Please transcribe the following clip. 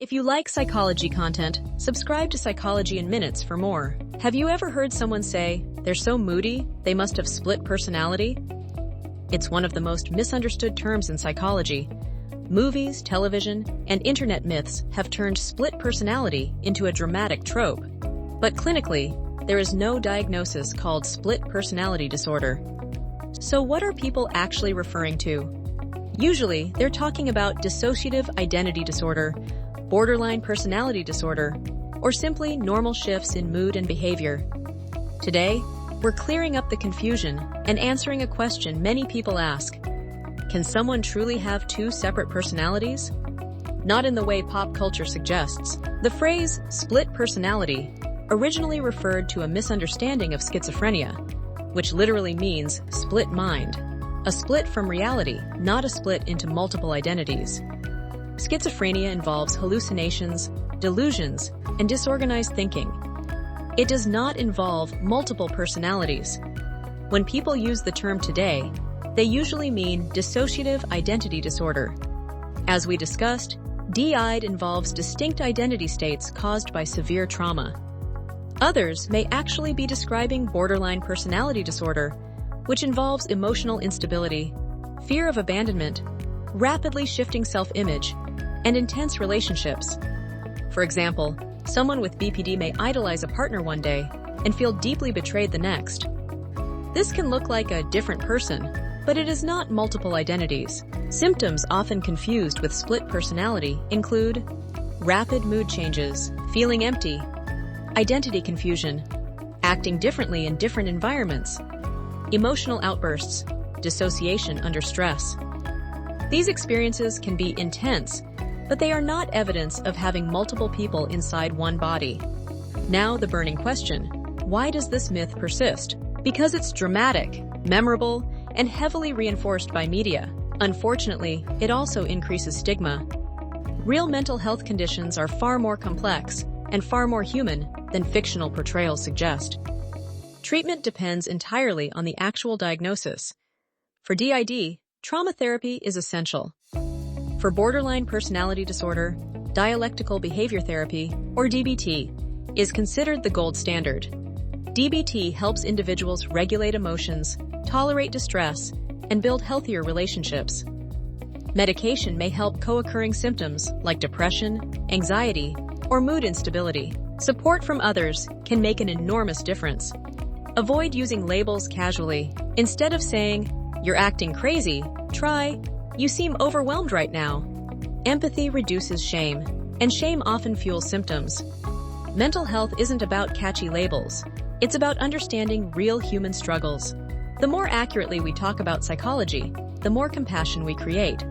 If you like psychology content, subscribe to Psychology in Minutes for more. Have you ever heard someone say, "They're so moody, they must have split personality"? It's one of the most misunderstood terms in psychology. Movies, television, and internet myths have turned split personality into a dramatic trope. But clinically, there is no diagnosis called split personality disorder. So what are people actually referring to? Usually, they're talking about dissociative identity disorder, borderline personality disorder, or simply normal shifts in mood and behavior. Today, we're clearing up the confusion and answering a question many people ask. Can someone truly have two separate personalities? Not in the way pop culture suggests. The phrase split personality originally referred to a misunderstanding of schizophrenia, which literally means split mind. A split from reality, not a split into multiple identities. Schizophrenia involves hallucinations, delusions, and disorganized thinking. It does not involve multiple personalities. When people use the term today, they usually mean dissociative identity disorder. As we discussed, DID involves distinct identity states caused by severe trauma. Others may actually be describing borderline personality disorder, which involves emotional instability, fear of abandonment, rapidly shifting self-image, and intense relationships. For example, someone with BPD may idolize a partner one day and feel deeply betrayed the next. This can look like a different person, but it is not multiple identities. Symptoms often confused with split personality include rapid mood changes, feeling empty, identity confusion, acting differently in different environments, emotional outbursts, dissociation under stress. These experiences can be intense, but they are not evidence of having multiple people inside one body. Now the burning question: why does this myth persist? Because it's dramatic, memorable, and heavily reinforced by media. Unfortunately, it also increases stigma. Real mental health conditions are far more complex and far more human than fictional portrayals suggest. Treatment depends entirely on the actual diagnosis. For DID, trauma therapy is essential. For borderline personality disorder, dialectical behavior therapy, or DBT, is considered the gold standard. DBT helps individuals regulate emotions, tolerate distress, and build healthier relationships. Medication may help co-occurring symptoms like depression, anxiety, or mood instability. Support from others can make an enormous difference. Avoid using labels casually. Instead of saying, "You're acting crazy," try, "You seem overwhelmed right now." Empathy reduces shame, and shame often fuels symptoms. Mental health isn't about catchy labels. It's about understanding real human struggles. The more accurately we talk about psychology, the more compassion we create.